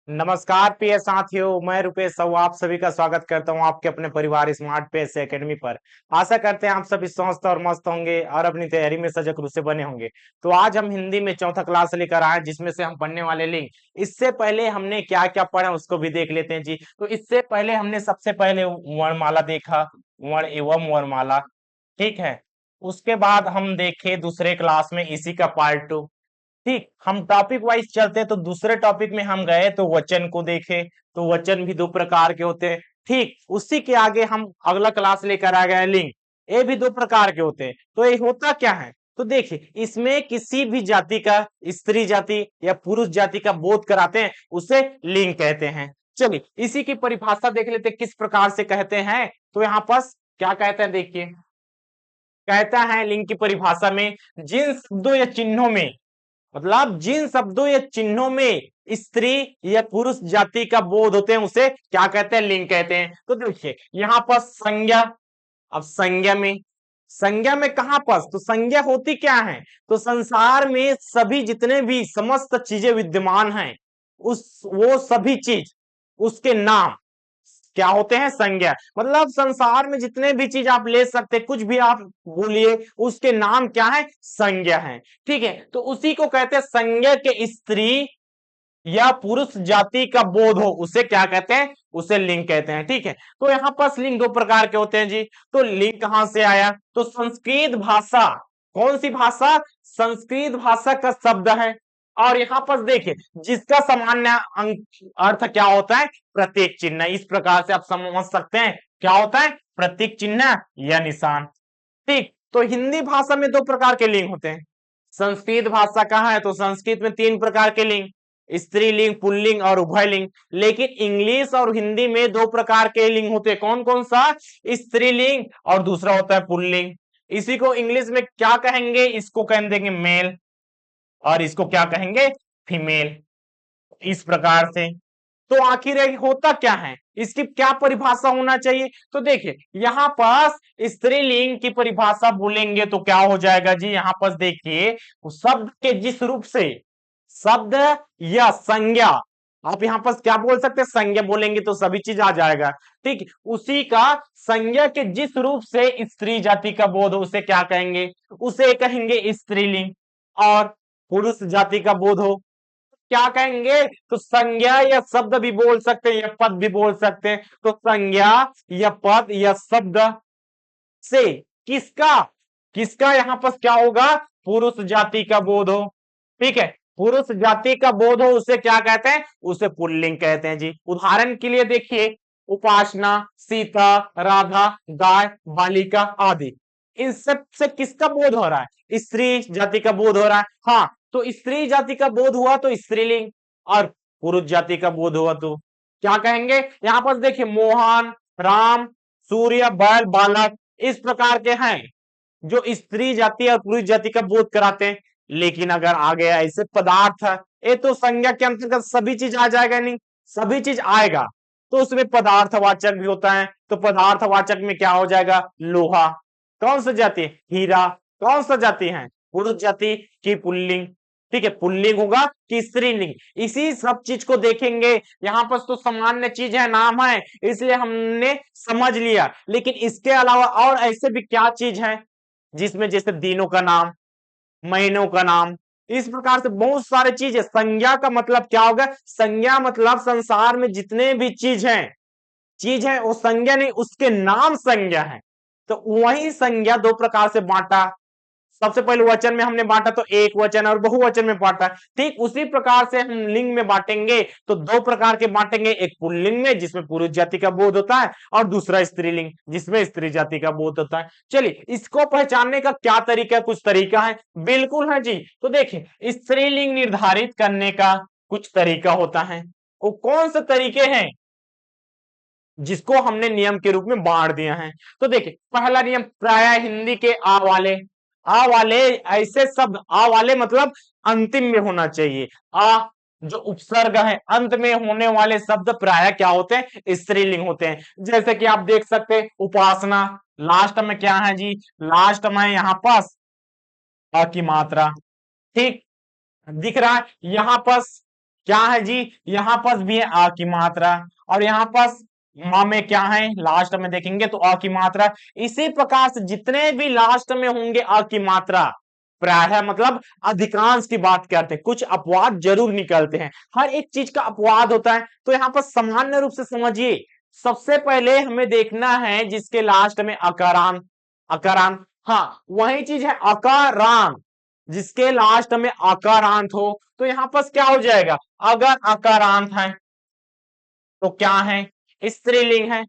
नमस्कार प्रिय साथियों, मैं रुपेश साहू आप सभी का स्वागत करता हूं आपके अपने परिवार स्मार्ट पेस एकेडमी पर। आशा करते हैं आप सभी स्वस्थ और मस्त होंगे और अपनी तैयारी में सजग रूप से बने होंगे। तो आज हम हिंदी में चौथा क्लास लेकर आए जिसमें से हम पढ़ने वाले लिंक। इससे पहले हमने क्या क्या पढ़ा उसको भी देख लेते हैं जी। तो इससे पहले हमने सबसे पहले वर्णमाला देखा, वर्ण एवं वर्णमाला, ठीक है। उसके बाद हम देखे दूसरे क्लास में इसी का पार्ट 2। ठीक, हम टॉपिक वाइज चलते हैं तो दूसरे टॉपिक में हम गए तो वचन को देखे। तो वचन भी दो प्रकार के होते हैं। ठीक, उसी के आगे हम अगला क्लास लेकर आ गए लिंग। ये भी दो प्रकार के होते हैं। तो ये होता क्या है, तो देखिए इसमें किसी भी जाति का, स्त्री जाति या पुरुष जाति का बोध कराते हैं उसे लिंग कहते हैं। चलिए इसी की परिभाषा देख लेते हैं किस प्रकार से कहते हैं। तो यहाँ पर क्या कहते हैं देखिए, कहता है लिंग की परिभाषा में जिन शब्दों या चिन्हों में, मतलब जिन शब्दों या चिन्हों में स्त्री या पुरुष जाति का बोध होते हैं उसे क्या कहते हैं, लिंग कहते हैं। तो देखिए यहाँ पर संज्ञा, अब संज्ञा में कहां पर, तो संज्ञा होती क्या है, तो संसार में सभी जितने भी समस्त चीजें विद्यमान हैं उस वो सभी चीज उसके नाम क्या होते हैं, संज्ञा। मतलब संसार में जितने भी चीज आप ले सकते, कुछ भी आप बोलिए उसके नाम क्या है, संज्ञा है। ठीक है, तो उसी को कहते हैं संज्ञा के स्त्री या पुरुष जाति का बोध हो उसे क्या कहते हैं, उसे लिंग कहते हैं। ठीक है, तो यहाँ पर लिंग दो प्रकार के होते हैं जी। तो लिंग कहां से आया, तो संस्कृत भाषा, कौन सी भाषा, संस्कृत भाषा का शब्द है। और यहाँ पर देखिए जिसका सामान्य अर्थ क्या होता है, प्रतीक चिन्ह। इस प्रकार से आप समझ सकते हैं क्या होता है, प्रतीक चिन्ह या निशान। ठीक, तो हिंदी भाषा में दो प्रकार के लिंग होते हैं। संस्कृत भाषा कहाँ है, तो संस्कृत में तीन प्रकार के लिंग, स्त्रीलिंग, पुल्लिंग और उभयलिंग। लेकिन इंग्लिश और हिंदी में दो प्रकार के लिंग होते हैं। कौन कौन सा, स्त्रीलिंग और दूसरा होता है पुल्लिंग। इसी को इंग्लिश में क्या कहेंगे, इसको कह देंगे मेल और इसको क्या कहेंगे, फीमेल। इस प्रकार से तो आखिर ये होता क्या है, इसकी क्या परिभाषा होना चाहिए। तो देखिए यहाँ पास स्त्रीलिंग की परिभाषा बोलेंगे तो क्या हो जाएगा जी, यहाँ पास देखिए शब्द के जिस रूप से, शब्द या संज्ञा, आप यहाँ पर क्या बोल सकते हैं, संज्ञा बोलेंगे तो सभी चीज आ जाएगा। ठीक, उसी का संज्ञा के जिस रूप से स्त्री जाति का बोध हो उसे क्या कहेंगे, उसे कहेंगे स्त्रीलिंग। और पुरुष जाति का बोध हो क्या कहेंगे, तो संज्ञा या शब्द भी बोल सकते हैं या पद भी बोल सकते हैं। तो संज्ञा या पद या शब्द से किसका, किसका यहाँ पर क्या होगा, पुरुष जाति का बोध हो। ठीक है, पुरुष जाति का बोध हो उसे क्या कहते हैं, उसे पुल्लिंग कहते हैं जी। उदाहरण के लिए देखिए उपासना, सीता, राधा, गाय, बालिका आदि, इन सब से किसका बोध हो रहा है, स्त्री जाति का बोध हो रहा है। हाँ, तो स्त्री जाति का बोध हुआ तो स्त्रीलिंग, और पुरुष जाति का बोध हुआ तो क्या कहेंगे। यहां पर देखिए मोहन, राम, सूर्य, बैल, बालक, इस प्रकार के हैं जो स्त्री जाति और पुरुष जाति का बोध कराते हैं। लेकिन अगर आ गया ऐसे पदार्थ है, ये तो संज्ञा के अंतर्गत सभी चीज आ जाएगा, नहीं सभी चीज आएगा तो उसमें पदार्थवाचक भी होता है। तो पदार्थवाचक में क्या हो जाएगा, लोहा, कौन सा जाति, हीरा, कौन सा जाति है, पुरुष जाति की पुल्लिंग। ठीक है, पुल्लिंग होगा कि स्त्रीलिंग, इसी सब चीज को देखेंगे। यहाँ पर तो सामान्य चीज है, नाम है, इसलिए हमने समझ लिया। लेकिन इसके अलावा और ऐसे भी क्या चीज है जिसमें जैसे दिनों का नाम, महीनों का नाम, इस प्रकार से बहुत सारे चीज है। संज्ञा का मतलब क्या होगा, संज्ञा मतलब संसार में जितने भी चीज है वो संज्ञा नहीं, उसके नाम संज्ञा है। तो वही संज्ञा दो प्रकार से बांटा, सबसे पहले वचन में हमने बांटा तो एक वचन और बहुवचन में बांटा। ठीक उसी प्रकार से हम लिंग में बांटेंगे तो दो प्रकार के बांटेंगे, एक पुल्लिंग में जिसमें पुरुष जाति का बोध होता है और दूसरा स्त्रीलिंग जिसमें स्त्री जाति का बोध होता है। चलिए इसको पहचानने का क्या तरीका है, कुछ तरीका है, बिल्कुल है जी। तो देखिए स्त्रीलिंग निर्धारित करने का कुछ तरीका होता है, वो कौन से तरीके हैं जिसको हमने नियम के रूप में बांट दिया है। तो देखिए पहला नियम, प्राय हिंदी के आ वाले ऐसे शब्द, आ वाले मतलब अंतिम में होना चाहिए। आ जो उपसर्ग है अंत में होने वाले शब्द प्राय क्या होते हैं, स्त्रीलिंग होते हैं। जैसे कि आप देख सकते हैं उपासना, लास्ट में क्या है जी, लास्ट में यहाँ पास अ की मात्रा। ठीक, दिख रहा है यहाँ पर क्या है जी, यहाँ पर भी है आ की मात्रा, और यहाँ पर माँ में क्या है, लास्ट में देखेंगे तो अ की मात्रा। इसी प्रकार से जितने भी लास्ट में होंगे अ की मात्रा, प्रायः मतलब अधिकांश की बात करते हैं, कुछ अपवाद जरूर निकलते हैं, हर एक चीज का अपवाद होता है। तो यहाँ पर सामान्य रूप से समझिए, सबसे पहले हमें देखना है जिसके लास्ट में अकारांत, अकारांत, हाँ वही चीज है अकारांत, जिसके लास्ट में अकारांत हो तो यहाँ पर क्या हो जाएगा, अगर अकारांत है तो क्या है, स्त्रीलिंग है,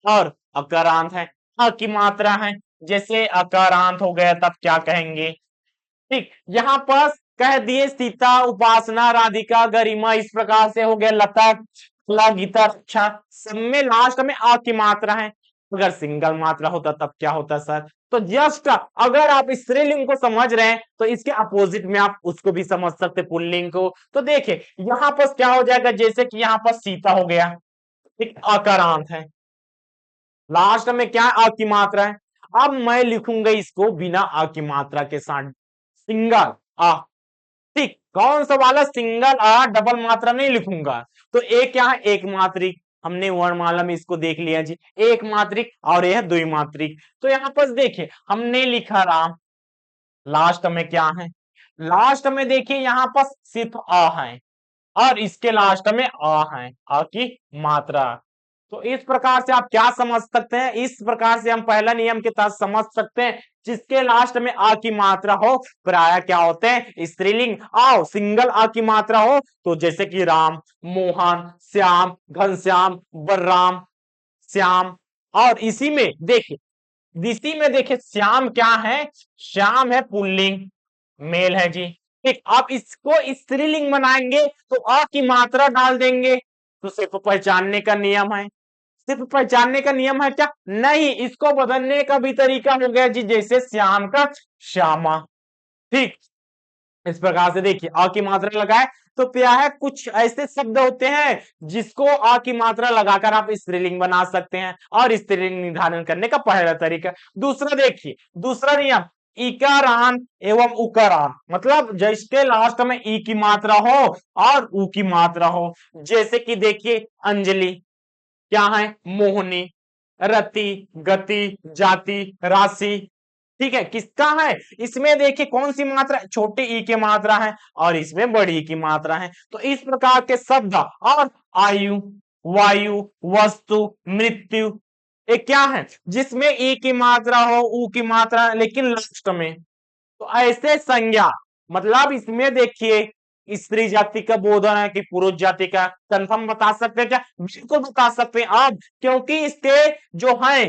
और अकारांत है, अ की मात्रा है, जैसे अकारांत हो गया तब क्या कहेंगे। ठीक, यहाँ पर कह दिए सीता, उपासना, राधिका, गरिमा, इस प्रकार से हो गया लता, फला, गीता, रक्षा, सब में लास्ट में आ की मात्रा है। अगर सिंगल मात्रा होता तब क्या होता सर, तो जस्ट अगर आप स्त्रीलिंग को समझ रहे हैं तो इसके अपोजिट में आप उसको भी समझ सकते पुल्लिंग को। तो देखिए यहाँ पर क्या हो जाएगा, जैसे कि यहाँ पर सीता हो गया, ठीक, अकारांत है, लास्ट में क्या आ की मात्रा है। अब मैं लिखूंगा इसको बिना आ की मात्रा के साथ, सिंगल आ, ठीक, कौन सा वाला, सिंगल आ, डबल मात्रा नहीं लिखूंगा। तो एक क्या है, एक मात्रिक, हमने वर्णमाला में इसको देख लिया जी, एक मात्रिक, और यह द्विमात्रिक। तो यहाँ पर देखिए हमने लिखा राम, लास्ट में क्या है, लास्ट में देखिए यहाँ पर सिर्फ आ है, और इसके लास्ट में आ है, आ की मात्रा। तो इस प्रकार से आप क्या समझ सकते हैं, इस प्रकार से हम पहला नियम के तहत समझ सकते हैं, जिसके लास्ट में आ की मात्रा हो प्राय क्या होते हैं, स्त्रीलिंग। आओ सिंगल आ की मात्रा हो तो जैसे कि राम, मोहन, श्याम, घनश्याम, बलराम, श्याम। और इसी में देखिए श्याम क्या है, श्याम है पुल्लिंग, मेल है जी। ठीक, आप इसको स्त्रीलिंग बनाएंगे तो अ की मात्रा डाल देंगे, तो सिर्फ पहचानने का नियम है, सिर्फ पहचानने का नियम है क्या, नहीं, इसको बदलने का भी तरीका हो गया जी, जैसे श्याम का श्यामा। ठीक, इस प्रकार से देखिए अ की मात्रा लगाए तो क्या है, कुछ ऐसे शब्द होते हैं जिसको अ की मात्रा लगाकर आप स्त्रीलिंग बना सकते हैं, और स्त्रीलिंग निर्धारण करने का पहला तरीका। दूसरा देखिए, दूसरा नियम, इकारान एवं उकारान, मतलब जिसके लास्ट में ई की मात्रा हो और उ की मात्रा हो, जैसे कि देखिए अंजलि क्या है, मोहनी, रति, गति, जाति, राशि। ठीक है, किसका है, इसमें देखिए कौन सी मात्रा, छोटी ई की मात्रा है, और इसमें बड़ी ई की मात्रा है। तो इस प्रकार के शब्द, और आयु, वायु, वस्तु, मृत्यु, ये क्या है, जिसमें ई की मात्रा हो, उ की मात्रा लेकिन लास्ट में। तो ऐसे संज्ञा, मतलब इसमें देखिए स्त्री जाति का बोधन है कि पुरुष जाति का, कंफर्म बता सकते हैं क्या, बिल्कुल बता सकते हैं आप, क्योंकि इसके जो है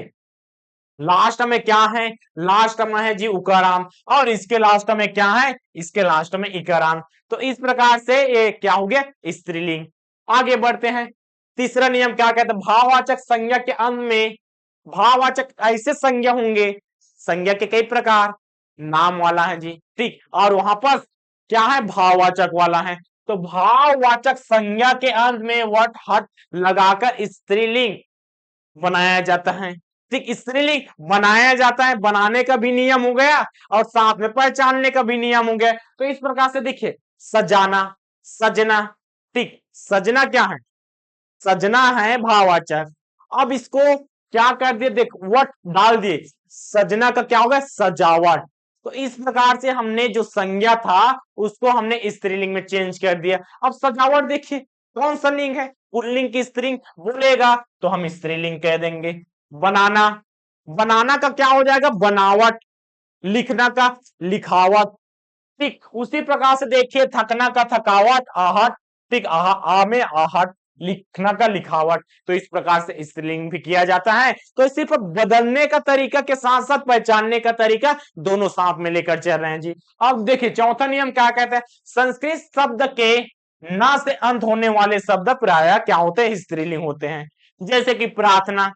लास्ट में क्या है, लास्ट में है जी उकाराम, और इसके लास्ट में क्या है, इसके लास्ट में इकाराम। तो इस प्रकार से ये क्या हो गया, स्त्रीलिंग। आगे बढ़ते हैं, तीसरा नियम क्या कहता है, भाववाचक संज्ञा के अंत में, भाववाचक ऐसे संज्ञा होंगे, संज्ञा के कई प्रकार, नाम वाला है जी, ठीक, और वहां पर क्या है, भाववाचक वाला है। तो भाववाचक संज्ञा के अंत में वट हट लगाकर स्त्रीलिंग बनाया जाता है। ठीक, स्त्रीलिंग बनाया जाता है, बनाने का भी नियम हो गया, और साथ में पहचानने का भी नियम हो गया। तो इस प्रकार से देखिए सजाना, सजना, ठीक, सजना क्या है, सजना है भाववाचक। अब इसको क्या कर दिए, देख वट डाल दिए, सजना का क्या होगा, सजावट। तो इस प्रकार से हमने जो संज्ञा था उसको हमने स्त्रीलिंग में चेंज कर दिया। अब सजावट देखिए कौन सा लिंग है, पुल्लिंग की स्त्रीलिंग बोलेगा तो हम स्त्रीलिंग कह देंगे। बनाना, बनाना का क्या हो जाएगा, बनावट, लिखना का लिखावट। ठीक, उसी प्रकार से देखिए थकना का थकावट, आहट, ठीक, आ में आहट, लिखना का लिखावट। तो इस प्रकार से स्त्रीलिंग भी किया जाता है। तो सिर्फ बदलने का तरीका के साथ साथ पहचानने का तरीका दोनों साथ में लेकर चल रहे हैं जी। अब देखिए चौथा नियम क्या कहता है, संस्कृत शब्द के ना से अंत होने वाले शब्द प्राय क्या होते हैं, स्त्रीलिंग होते हैं। जैसे कि प्रार्थना,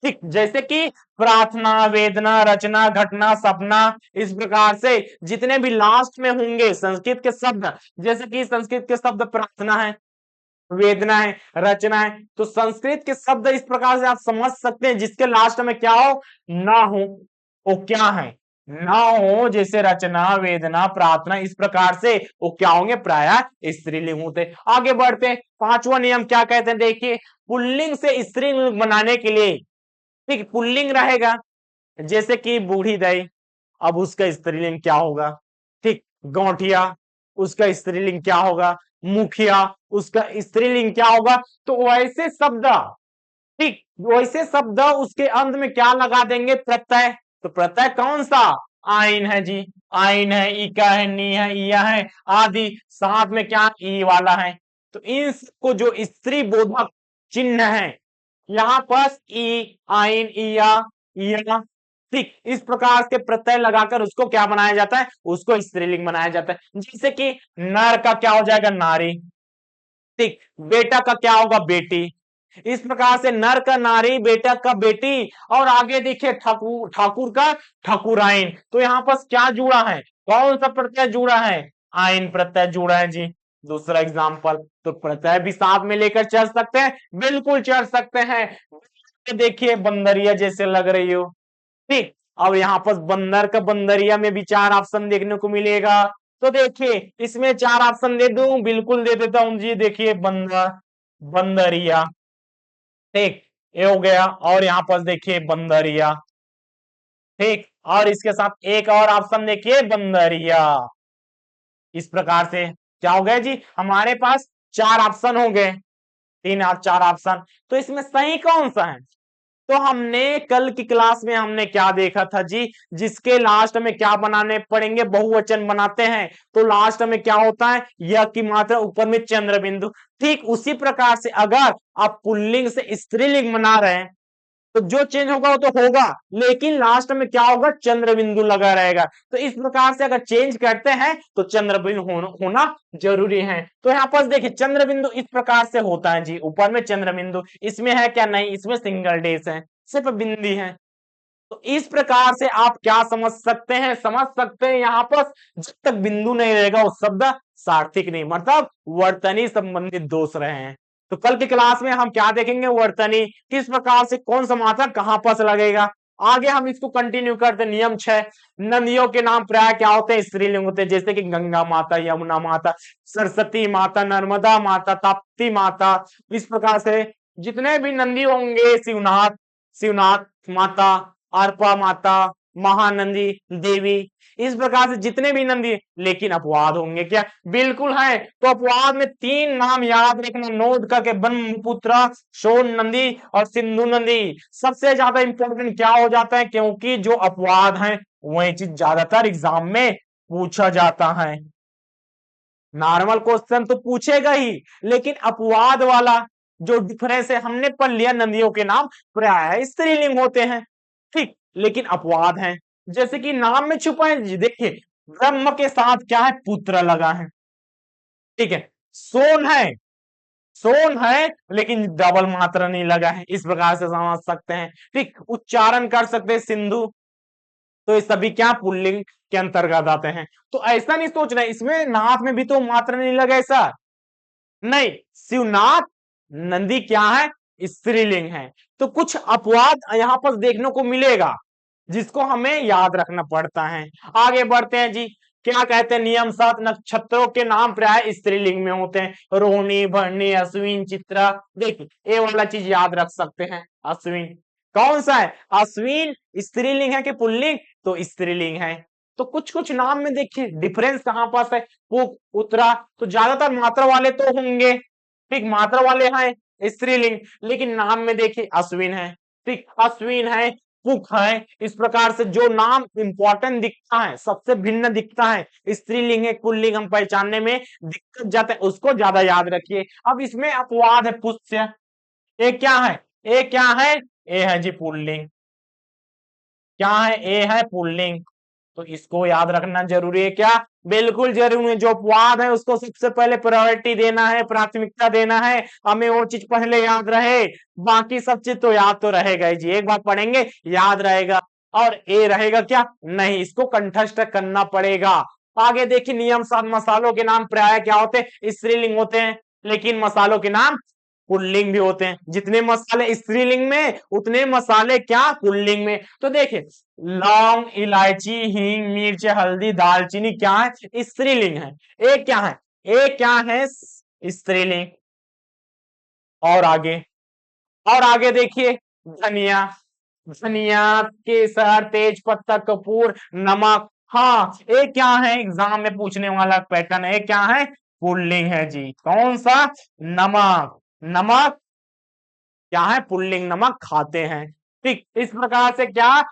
ठीक, जैसे कि प्रार्थना, वेदना, रचना, घटना, सपना, इस प्रकार से जितने भी लास्ट में होंगे संस्कृत के शब्द, जैसे कि संस्कृत के शब्द प्रार्थना है, वेदना है, रचना है। तो संस्कृत के शब्द इस प्रकार से आप समझ सकते हैं जिसके लास्ट में क्या हो, ना हो, वो क्या है, ना हो, जैसे रचना, वेदना, प्रार्थना, इस प्रकार से वो क्या होंगे, प्रायः स्त्रीलिंग होते। आगे बढ़ते हैं, पांचवा नियम क्या कहते हैं, देखिए पुल्लिंग से स्त्रीलिंग बनाने के लिए, ठीक, पुल्लिंग रहेगा, जैसे कि बूढ़ी दाई, अब उसका स्त्रीलिंग क्या होगा, ठीक, गौठिया, उसका स्त्रीलिंग क्या होगा, मुखिया, उसका स्त्रीलिंग क्या होगा। तो वैसे शब्द, ठीक, वैसे शब्द उसके अंत में क्या लगा देंगे, प्रत्यय। तो प्रत्यय कौन सा, आइन है जी, आइन है, इका है, नी है, इया है आदि, साथ में क्या ई वाला है। तो इसको जो स्त्री बोधक चिन्ह है, यहाँ पर ई, आइन, इया, इया, ठीक, इस प्रकार के प्रत्यय लगाकर उसको क्या बनाया जाता है, उसको स्त्रीलिंग बनाया जाता है। जैसे कि नर का क्या हो जाएगा, नारी, ठीक, बेटा का क्या होगा, बेटी। इस प्रकार से नर का नारी, बेटा का बेटी, और आगे देखिए ठाकुर, ठाकुर का ठाकुराइन। तो यहाँ पर क्या जुड़ा है, कौन सा प्रत्यय जुड़ा है, आइन प्रत्यय जुड़ा है जी। दूसरा एग्जाम्पल, तो प्रत्यय भी साथ में लेकर चल सकते हैं, बिल्कुल चल सकते हैं। देखिए बंदरिया जैसे लग रही हो, ठीक, अब यहाँ पर बंदर का बंदरिया में भी चार ऑप्शन देखने को मिलेगा। तो देखिए इसमें चार ऑप्शन दे दूं, बिल्कुल दे देता हूं जी। देखिए बंदर, बंदरिया, ठीक, ये हो गया, और यहाँ पर देखिए बंदरिया, ठीक, और इसके साथ एक और ऑप्शन देखिए, बंदरिया। इस प्रकार से क्या हो गया जी, हमारे पास चार ऑप्शन हो गए, तीन और चार ऑप्शन। तो इसमें सही कौन सा है, तो हमने कल की क्लास में हमने क्या देखा था जी, जिसके लास्ट में क्या बनाने पड़ेंगे, बहुवचन बनाते हैं, तो लास्ट में क्या होता है, य की मात्रा ऊपर में चंद्र बिंदु। ठीक उसी प्रकार से अगर आप पुल्लिंग से स्त्रीलिंग बना रहे हैं, तो जो चेंज होगा वो तो होगा, लेकिन लास्ट में क्या होगा, चंद्र बिंदु लगा रहेगा। तो इस प्रकार से अगर चेंज करते हैं तो चंद्र बिंदु होना जरूरी है। तो यहाँ पर देखिए चंद्र बिंदु इस प्रकार से होता है जी, ऊपर में चंद्र बिंदु, इसमें है क्या, नहीं, इसमें सिंगल डेस है, सिर्फ बिंदी है। तो इस प्रकार से आप क्या समझ सकते हैं, समझ सकते हैं यहाँ पर जब तक बिंदु नहीं रहेगा वो शब्द सार्थिक नहीं, मतलब वर्तनी संबंधित दोष रहे हैं। तो कल की क्लास में हम क्या देखेंगे, वर्तनी किस प्रकार से, कौन सा मात्रा कहां पर लगेगा। आगे हम इसको कंटिन्यू करते हैं। नियम 6, नदियों के नाम प्राय क्या होते हैं, स्त्रीलिंग होते हैं, जैसे कि गंगा माता, यमुना माता, सरस्वती माता, नर्मदा माता, ताप्ती माता। इस प्रकार से जितने भी नंदी होंगे, शिवनाथ, शिवनाथ माता, अर्पा माता, महानंदी देवी, इस प्रकार से जितने भी नंदी, लेकिन अपवाद होंगे क्या, बिल्कुल है। तो अपवाद में तीन नाम याद रखना, नोट करके, ब्रह्मपुत्र, सोन नंदी और सिंधु नंदी। सबसे ज्यादा इंपॉर्टेंट क्या हो जाता है, क्योंकि जो अपवाद है वही चीज ज्यादातर एग्जाम में पूछा जाता है। नॉर्मल क्वेश्चन तो पूछेगा ही, लेकिन अपवाद वाला जो डिफरेंस है, हमने पढ़ लिया नदियों के नाम प्राय स्त्रीलिंग होते हैं, ठीक, लेकिन अपवाद हैं, जैसे कि नाम में छुपा है जी। देखिए ब्रह्म के साथ क्या है, पुत्र लगा है, ठीक है, सोन है, सोन है, लेकिन डबल मात्रा नहीं लगा है, इस प्रकार से समझ सकते हैं, ठीक, उच्चारण कर सकते हैं सिंधु। तो ये सभी क्या पुल्लिंग के अंतर्गत आते हैं। तो ऐसा नहीं सोचना इसमें नाथ में भी तो मात्रा नहीं लगा, ऐसा नहीं, शिवनाथ नंदी क्या है, स्त्रीलिंग है। तो कुछ अपवाद यहाँ पर देखने को मिलेगा, जिसको हमें याद रखना पड़ता है। आगे बढ़ते हैं जी, क्या कहते हैं, नियम 7, नक्षत्रों के नाम प्राय स्त्रीलिंग में होते हैं, रोहिणी, भरणी, अश्विन, चित्रा। देखिए ये वाला चीज याद रख सकते हैं, अश्विन कौन सा है, अश्विन स्त्रीलिंग है कि पुल्लिंग, तो स्त्रीलिंग है। तो कुछ कुछ नाम में देखिए डिफरेंस कहां पास है, पुक, उत्तरा, तो ज्यादातर मात्रा वाले तो होंगे, ठीक, मात्रा वाले हैं स्त्रीलिंग, लेकिन नाम में देखिए अश्विन है, ठीक, अश्विन है, पुख है। इस प्रकार से जो नाम इंपॉर्टेंट दिखता है, सबसे भिन्न दिखता है, स्त्रीलिंग है पुल्लिंग हम पहचानने में दिक्कत जाता है, उसको ज्यादा याद रखिए। अब इसमें अपवाद है, पुष्य, ये क्या है, ये क्या है, ये है जी पुल्लिंग, क्या है, ए है पुल्लिंग। तो इसको याद रखना जरूरी है क्या, बिल्कुल जरूरी है। जो अपवाद है उसको सबसे पहले प्रायोरिटी देना है, प्राथमिकता देना है, हमें वो चीज पहले याद रहे, बाकी सब चीज तो याद तो रहेगा ही जी, एक बार पढ़ेंगे याद रहेगा। और ए रहेगा क्या, नहीं, इसको कंठस्थ करना पड़ेगा। आगे देखिए नियम 7, मसालों के नाम प्राय क्या होते हैं, स्त्रीलिंग होते हैं, लेकिन मसालों के नाम पुल्लिंग भी होते हैं। जितने मसाले स्त्रीलिंग में उतने मसाले क्या पुल्लिंग में। तो देखिए लौंग, इलायची, हींग, मिर्च, हल्दी, दालचीनी क्या है स्त्रीलिंग है। एक क्या है, एक क्या है स्त्रीलिंग। और आगे, और आगे देखिए धनिया, धनिया, केसर, तेज पत्ता, कपूर, नमक। हाँ ये क्या है एग्जाम में पूछने वाला पैटर्न है, क्या है पुल्लिंग है जी। कौन सा, नमक। नमक क्या है पुल्लिंग, नमक खाते हैं। ठीक इस प्रकार से क्या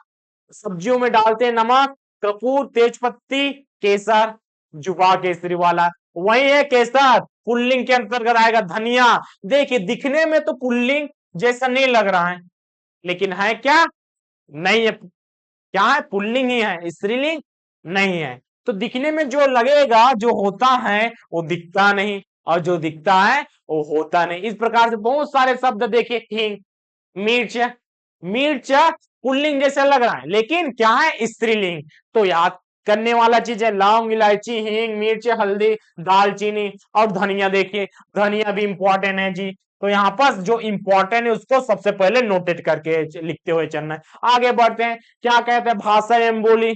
सब्जियों में डालते हैं नमक, कपूर, तेजपत्ती, केसर, जुबा केसरी वाला वही है केसर, पुल्लिंग के अंतर्गत आएगा। धनिया देखिए दिखने में तो पुल्लिंग जैसा नहीं लग रहा है, लेकिन है क्या, नहीं है, क्या है पुल्लिंग ही है, स्त्रीलिंग नहीं है। तो दिखने में जो लगेगा, जो होता है वो दिखता नहीं, और जो दिखता है वो होता नहीं। इस प्रकार से बहुत सारे शब्द देखिए, हींग, मिर्च, मिर्च पुल्लिंग जैसा लग रहा है लेकिन क्या है स्त्रीलिंग। तो याद करने वाला चीज है लौंग, इलायची, हींग, मिर्च, हल्दी, दालचीनी और धनिया। देखिए धनिया भी इंपॉर्टेंट है जी। तो यहाँ पर जो इंपॉर्टेंट है उसको सबसे पहले नोटेट करके लिखते हुए चलना है। आगे बढ़ते हैं, क्या कहते हैं भाषा एवं बोली।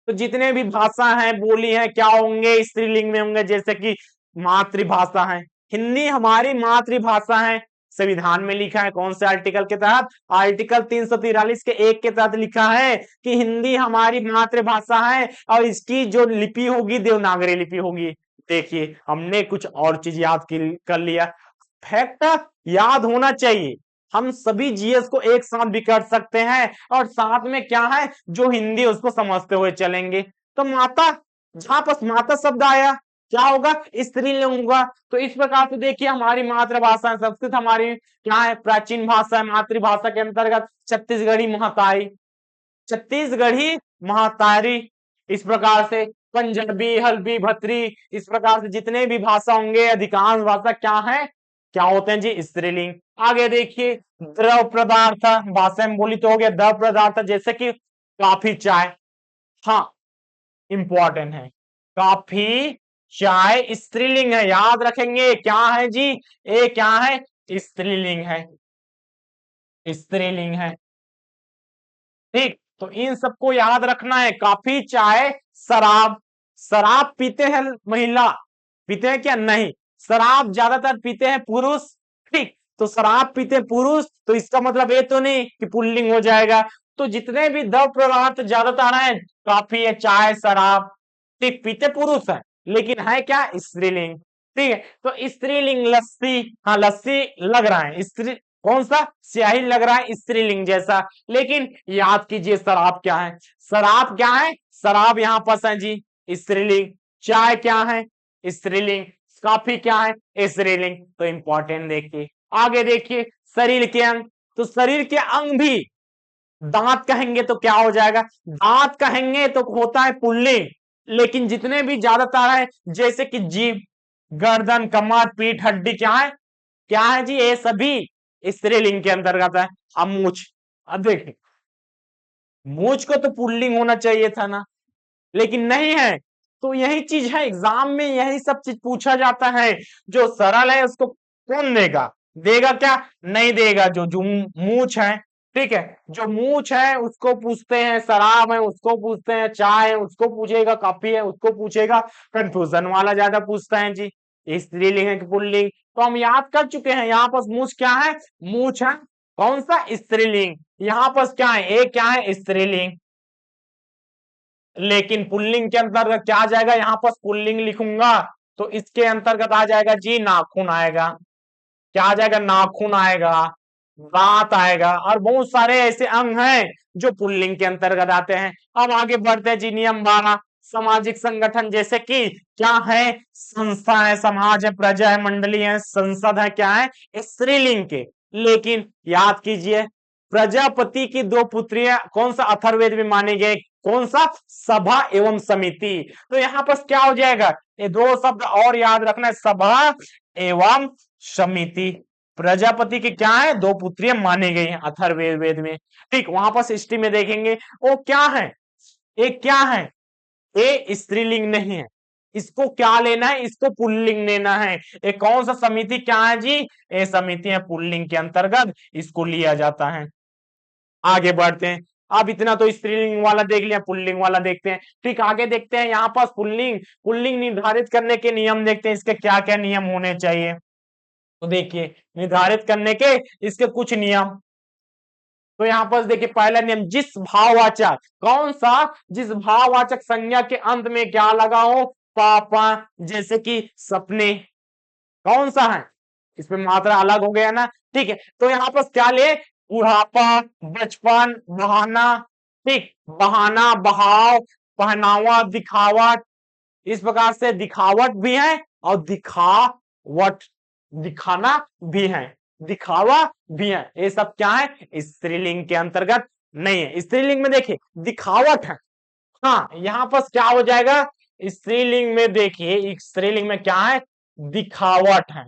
तो जितने भी भाषा हैं, बोली हैं, क्या होंगे स्त्रीलिंग में होंगे। जैसे कि मातृभाषा है, हिंदी हमारी मातृभाषा है, संविधान में लिखा है कौन से आर्टिकल के तहत, आर्टिकल 343 के 1 के तहत लिखा है कि हिंदी हमारी मातृभाषा है और इसकी जो लिपि होगी देवनागरी लिपि होगी। देखिए हमने कुछ और चीज याद कर लिया, फैक्ट याद होना चाहिए। हम सभी जीएस को एक साथ भी कर सकते हैं और साथ में क्या है जो हिंदी उसको समझते हुए चलेंगे। तो माता, जहां पर माता शब्द आया क्या होगा स्त्रीलिंग होगा। तो इस प्रकार से देखिए हमारी मातृभाषा है संस्कृत, हमारी क्या है प्राचीन भाषा है। मातृभाषा के अंतर्गत छत्तीसगढ़ी महाताई, छत्तीसगढ़ी महातारी। इस प्रकार से पंजाबी, हल्बी, भत्री, इस प्रकार से जितने भी भाषा होंगे अधिकांश भाषा क्या है, क्या होते हैं जी स्त्रीलिंग। आगे देखिए द्रव पदार्थ, भाषा में बोली तो हो गया द्रव पदार्थ जैसे कि काफी, चाय। हाँ इंपॉर्टेंट है, काफी, चाय स्त्रीलिंग है, याद रखेंगे क्या है जी, ये क्या है स्त्रीलिंग है, स्त्रीलिंग है। ठीक तो इन सबको याद रखना है, काफी, चाय, शराब। शराब पीते हैं महिला, पीते हैं क्या, नहीं, शराब ज्यादातर पीते हैं पुरुष। ठीक तो शराब पीते पुरुष, तो इसका मतलब ये तो नहीं कि पुल्लिंग हो जाएगा। तो जितने भी द्रव पदार्थ ज्यादातर है, काफी है, चाय, शराब, ठीक पीते पुरुष है लेकिन है क्या स्त्रीलिंग। ठीक है तो स्त्रीलिंग लस्सी, हाँ लस्सी लग रहा है स्त्री, कौन सा स्याही लग रहा है स्त्रीलिंग जैसा, लेकिन याद कीजिए शराब क्या है, शराब क्या है, शराब यहाँ पर है जी स्त्रीलिंग। चाय क्या है स्त्रीलिंग, कॉफी क्या है स्त्रीलिंग। तो इंपॉर्टेंट देखिए, आगे देखिए शरीर के अंग। तो शरीर के अंग भी दांत कहेंगे तो क्या हो जाएगा, दांत कहेंगे तो होता है पुल्लिंग, लेकिन जितने भी ज्यादातर है जैसे कि जीभ, गर्दन, कमर, पीठ, हड्डी क्या है जी ये सभी स्त्रीलिंग के अंतर्गत है। अब मूछ, अब देखिए मूछ को तो पुल्लिंग होना चाहिए था ना, लेकिन नहीं है। तो यही चीज है एग्जाम में, यही सब चीज पूछा जाता है। जो सरल है उसको कौन देगा, देगा क्या, नहीं देगा। जो जो मूछ है, ठीक है, जो मूछ है उसको पूछते हैं, शराब है उसको पूछते हैं, चाय है उसको पूछेगा, कॉफी है उसको पूछेगा, कंफ्यूजन वाला ज्यादा पूछता है जी स्त्रीलिंग है कि पुल्लिंग। तो हम याद कर चुके हैं, यहाँ पर मूछ क्या है, मूछ है कौन सा स्त्रीलिंग, यहाँ पर क्या है एक क्या है स्त्रीलिंग, लेकिन पुल्लिंग के अंतर्गत क्या आ जाएगा, यहाँ पर पुल्लिंग लिखूंगा तो इसके अंतर्गत आ जाएगा जी नाखून आएगा, क्या आ जाएगा नाखून आएगा, दांत आएगा, और बहुत सारे ऐसे अंग हैं जो पुल्लिंग के अंतर्गत आते हैं। अब आगे बढ़ते हैं जी नियम 12, सामाजिक संगठन जैसे कि क्या है, संस्था है, समाज है, प्रजा है, मंडली है, संसद है, क्या है स्त्रीलिंग के। लेकिन याद कीजिए प्रजापति की दो पुत्रियां कौन सा अथर्ववेद में माने गए, कौन सा सभा एवं समिति। तो यहाँ पर क्या हो जाएगा, ये दो शब्द और याद रखना है, सभा एवं समिति। प्रजापति की क्या है, दो पुत्रियां मानी गई हैं अथर्ववेद में। ठीक वहां पर सृष्टि में देखेंगे वो क्या है, एक क्या है, ये स्त्रीलिंग नहीं है, इसको क्या लेना है, इसको पुल्लिंग लेना है। ये कौन सा समिति क्या है जी, ये समिति है पुल्लिंग के अंतर्गत इसको लिया जाता है। आगे बढ़ते हैं। अब इतना तो स्त्रीलिंग वाला देख लिया, पुल्लिंग वाला देखते हैं। ठीक, आगे देखते हैं यहाँ पास पुल्लिंग पुल्लिंग निर्धारित करने के नियम देखते हैं, इसके क्या क्या नियम होने चाहिए। तो देखिए निर्धारित करने के इसके कुछ नियम। तो यहाँ पर देखिए पहला नियम, जिस भाववाचक, कौन सा, जिस भाववाचक संज्ञा के अंत में क्या लगा हो, पापा, जैसे कि सपने, कौन सा है, इसमें मात्रा अलग हो गया ना। ठीक है, तो यहाँ पर क्या ले, बुढ़ापा, बचपन, बहाना। ठीक, बहाना, बहाव, पहनावा, दिखावट। इस प्रकार से दिखावट भी है और दिखावट, दिखाना भी है, दिखावा भी है। ये सब क्या है, स्त्रीलिंग के अंतर्गत नहीं है। स्त्रीलिंग में देखिए दिखावट है, हाँ यहाँ पर क्या हो जाएगा, स्त्रीलिंग में देखिए, स्त्रीलिंग में क्या है, दिखावट है,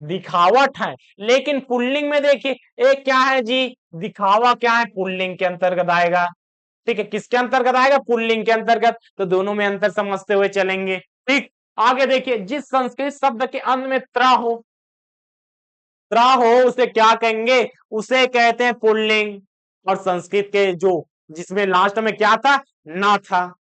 दिखावट है। लेकिन पुल्लिंग में देखिए एक क्या है जी, दिखावा क्या है, पुल्लिंग के अंतर्गत आएगा। ठीक है, किसके अंतर्गत आएगा, पुल्लिंग के अंतर्गत। तो दोनों में अंतर समझते हुए चलेंगे। ठीक, आगे देखिए, जिस संस्कृत शब्द के अंत में त्रा हो, त्रा हो, उसे क्या कहेंगे, उसे कहते हैं पुल्लिंग। और संस्कृत के जो जिसमें लास्ट में क्या था, ना था,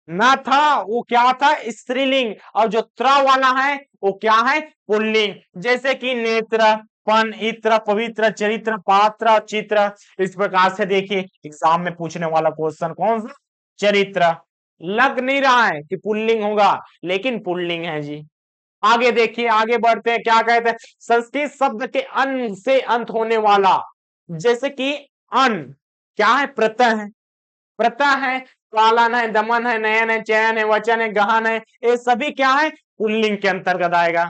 ना था, वो क्या था, स्त्रीलिंग। और जो त्रा वाला है वो क्या है, पुल्लिंग। जैसे कि नेत्र, पन, इत्र, पवित्र, चरित्र, पात्र, चित्र। इस प्रकार से देखिए एग्जाम में पूछने वाला क्वेश्चन कौन सा, चरित्र। लग नहीं रहा है कि पुल्लिंग होगा, लेकिन पुल्लिंग है जी। आगे देखिए, आगे बढ़ते हैं, क्या कहते हैं, संस्कृत शब्द के अन से अंत होने वाला, जैसे कि अन क्या है, प्रत्यय है, प्रत्यय है, पालन है, दमन है, नयन है, चयन है, वचन है, गहन है, ये सभी क्या है, पुल्लिंग के अंतर्गत आएगा।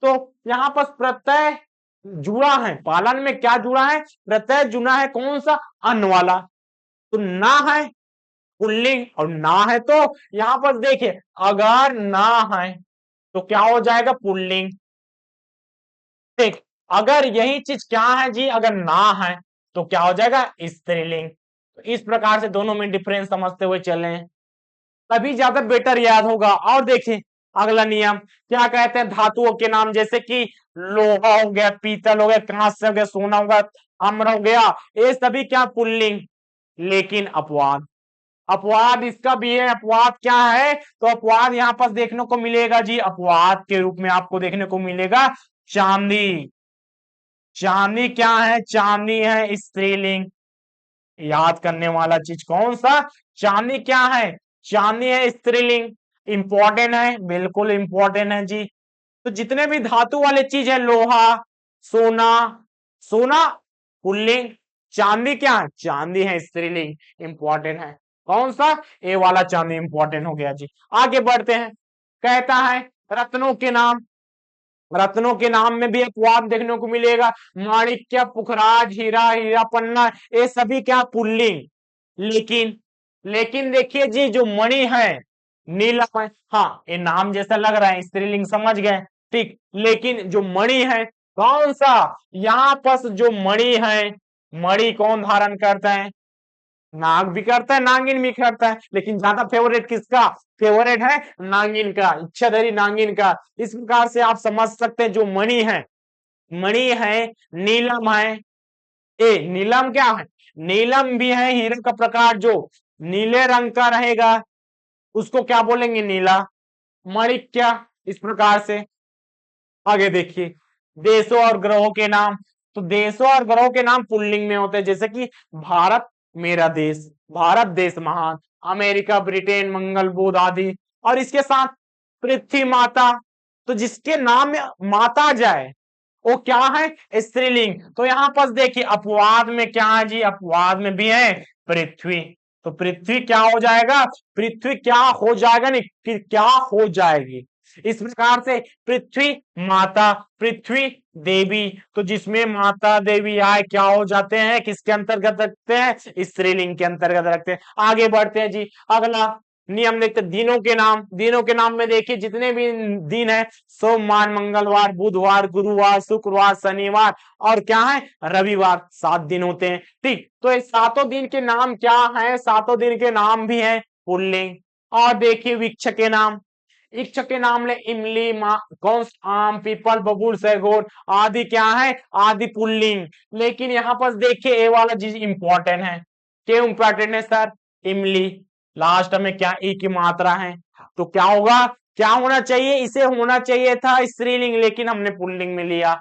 तो यहाँ पर प्रत्यय जुड़ा है, पालन में क्या जुड़ा है, प्रत्यय जुड़ा है, कौन सा, अन वाला। तो ना है पुल्लिंग, और ना है तो यहाँ पर देखिए अगर ना है तो क्या हो जाएगा, पुल्लिंग। ठीक, अगर यही चीज क्या है जी, अगर ना है तो क्या हो जाएगा, स्त्रीलिंग। तो इस प्रकार से दोनों में डिफरेंस समझते हुए चले, तभी ज्यादा बेटर याद होगा। और देखिए अगला नियम क्या कहते हैं, धातुओं के नाम, जैसे कि लोहा हो गया, पीतल हो गया, कांस्य हो गया, सोना हो गया, ताम्र हो गया, ये सभी क्या, पुल्लिंग। लेकिन अपवाद, अपवाद इसका भी है। अपवाद क्या है, तो अपवाद यहाँ पर देखने को मिलेगा जी, अपवाद के रूप में आपको देखने को मिलेगा चांदी। चांदी क्या है, चांदी है स्त्रीलिंग। याद करने वाला चीज कौन सा, चांदी क्या है, चांदी है स्त्रीलिंग। इंपॉर्टेंट है, बिल्कुल इंपॉर्टेंट है जी। तो जितने भी धातु वाले चीज है, लोहा, सोना, सोना पुल्लिंग, चांदी क्या है, चांदी है स्त्रीलिंग, इंपॉर्टेंट है। कौन सा, ए वाला चांदी इंपॉर्टेंट हो गया जी। आगे बढ़ते हैं, कहता है रत्नों के नाम, रत्नों के नाम में भी अपवाद देखने को मिलेगा, माणिक्य, पुखराज, हीरा, हीरा पन्ना, ये सभी क्या, पुल्लिंग। लेकिन लेकिन देखिए जी, जो मणि है, नीलम है, हाँ ये नाम जैसा लग रहा है, स्त्रीलिंग समझ गए। ठीक, लेकिन जो मणि है, कौन सा, यहाँ पर जो मणि है, मणि कौन धारण करता है, नाग भी करता है, नागिन भी करता है, लेकिन ज्यादा फेवरेट किसका, फेवरेट है नागिन का, इच्छाधारी नागिन का। इस प्रकार से आप समझ सकते हैं, जो मणि है, मणि है, नीलम है, ए नीलम क्या है, नीलम भी है, हीरे का प्रकार जो नीले रंग का रहेगा उसको क्या बोलेंगे, नीला, मणिक्य। इस प्रकार से आगे देखिए, देशों और ग्रहों के नाम, तो देशों और ग्रहों के नाम पुल्लिंग में होते हैं, जैसे कि भारत मेरा देश, भारत देश महान, अमेरिका, ब्रिटेन, मंगल, बुध आदि। और इसके साथ पृथ्वी माता, तो जिसके नाम में माता आ जाए वो क्या है, स्त्रीलिंग। तो यहां पर देखिए अपवाद में क्या है जी, अपवाद में भी है पृथ्वी। तो पृथ्वी क्या हो जाएगा, पृथ्वी क्या हो जाएगा, नहीं फिर क्या हो जाएगी। इस प्रकार से पृथ्वी माता, पृथ्वी देवी, तो जिसमें माता देवी आए क्या हो जाते हैं, किसके अंतर्गत रखते हैं, स्त्रीलिंग के अंतर्गत रखते हैं। आगे बढ़ते हैं जी, अगला नियम देखते, दिनों के नाम, दिनों के नाम में देखिए जितने भी दिन है, सोमवार, मंगलवार, बुधवार, गुरुवार, शुक्रवार, शनिवार और क्या है, रविवार, 7 दिन होते हैं। ठीक, तो ये सातों दिन के नाम क्या है, सातों दिन के नाम भी है पुल्लिंग। और देखिए वृक्ष के नाम, इक्ष के नाम ले इमली, कौन, आम, पीपल, बबूल, सैगोन आदि क्या है, आदि पुल्लिंग। लेकिन यहाँ पर देखिए ए वाला चीज इंपॉर्टेंट है। क्यों इंपॉर्टेंट है सर? इमली लास्ट में क्या ई की मात्रा है, तो क्या होगा, क्या होना चाहिए, इसे होना चाहिए था स्त्रीलिंग, लेकिन हमने पुल्लिंग में लिया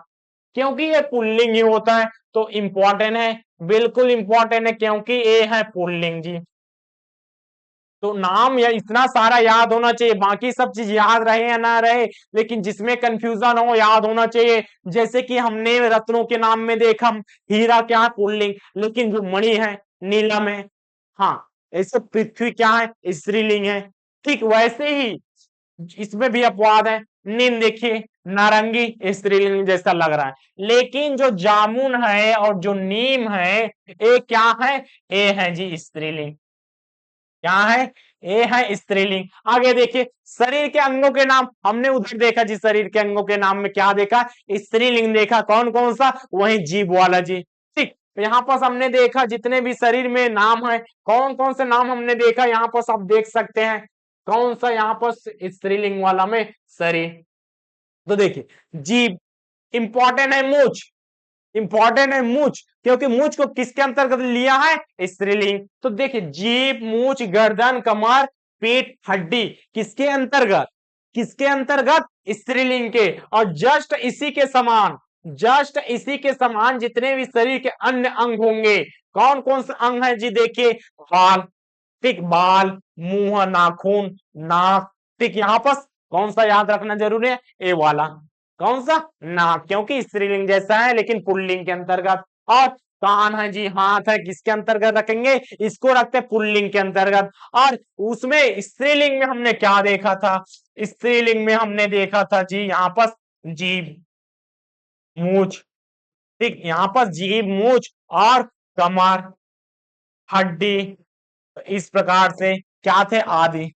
क्योंकि ये पुल्लिंग ही होता है, तो इंपॉर्टेंट है, बिल्कुल इंपॉर्टेंट है क्योंकि ये है पुल्लिंग जी। तो नाम या इतना सारा याद होना चाहिए, बाकी सब चीज याद रहे या ना रहे, लेकिन जिसमें कंफ्यूजन हो याद होना चाहिए। जैसे कि हमने रत्नों के नाम में देखा, हीरा क्या है, पुल्लिंग, लेकिन जो मणि है नीलम है, हाँ ऐसे पृथ्वी क्या है, स्त्रीलिंग है। ठीक वैसे ही इसमें भी अपवाद है। नीम देखिए, नारंगी स्त्रीलिंग जैसा लग रहा है, लेकिन जो जामुन है और जो नीम है ये क्या है, ये है जी स्त्रीलिंग। क्या है, ये है स्त्रीलिंग। आगे देखिए शरीर के अंगों के नाम, हमने उधर देखा जी, शरीर के अंगों के नाम में क्या देखा, स्त्रीलिंग देखा, कौन कौन सा, वही जीभ वाला जी। ठीक, तो यहाँ पर हमने देखा जितने भी शरीर में नाम है, कौन कौन से नाम हमने देखा, यहाँ पर आप देख सकते हैं कौन सा, यहाँ पर स्त्रीलिंग वाला में शरीर। तो देखिए जीभ इंपॉर्टेंट है, मूछ इंपॉर्टेंट है, मूछ, क्योंकि मूछ को किसके अंतर्गत लिया है, स्त्रीलिंग। तो देखिए जीभ, मूछ, गर्दन, कमर, पेट, हड्डी किसके अंतर्गत, किसके अंतर्गत, स्त्रीलिंग के। और जस्ट इसी के समान, जस्ट इसी के समान जितने भी शरीर के अन्य अंग होंगे, कौन कौन से अंग है जी, देखिए बाल, ठीक, बाल, मुंह, नाखून, नाक, ठीक, यहाँ पर कौन सा याद रखना जरूरी है, ए वाला, कौन सा, नाक, क्योंकि स्त्रीलिंग जैसा है लेकिन पुल्लिंग के अंतर्गत। और कान है जी, हाथ है, किसके अंतर्गत रखेंगे, इसको रखते हैं पुल्लिंग के अंतर्गत। और उसमें स्त्रीलिंग में हमने क्या देखा था, स्त्रीलिंग में हमने देखा था जी यहाँ पर जीभ, मूछ, ठीक, यहाँ पर जीभ, मूछ और कमर, हड्डी, इस प्रकार से क्या थे, आदि,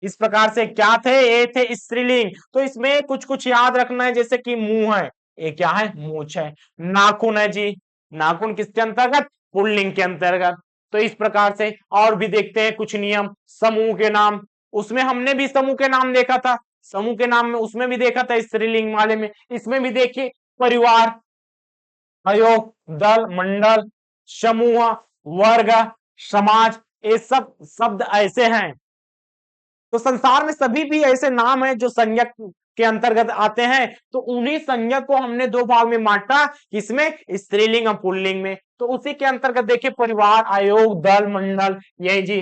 इस प्रकार से क्या थे, ये थे स्त्रीलिंग। तो इसमें कुछ कुछ याद रखना है, जैसे कि मुंह है, ये क्या है, मूछ है। नाखून है जी, नाखून किसके अंतर्गत, पुल्लिंग के अंतर्गत। तो इस प्रकार से और भी देखते हैं कुछ नियम। समूह के नाम, उसमें हमने भी समूह के नाम देखा था, समूह के नाम में उसमें भी देखा था स्त्रीलिंग वाले में। इसमें भी देखिए परिवार, आयोग, दल, मंडल, समूह, वर्ग, समाज, ये सब शब्द ऐसे हैं। तो संसार में सभी भी ऐसे नाम हैं जो संज्ञक के अंतर्गत आते हैं। तो उन्हीं संज्ञक को हमने दो भाग में बांटा, किसमें, स्त्रीलिंग और पुल्लिंग में। तो उसी के अंतर्गत देखिए परिवार, आयोग, दल, मंडल, यही जी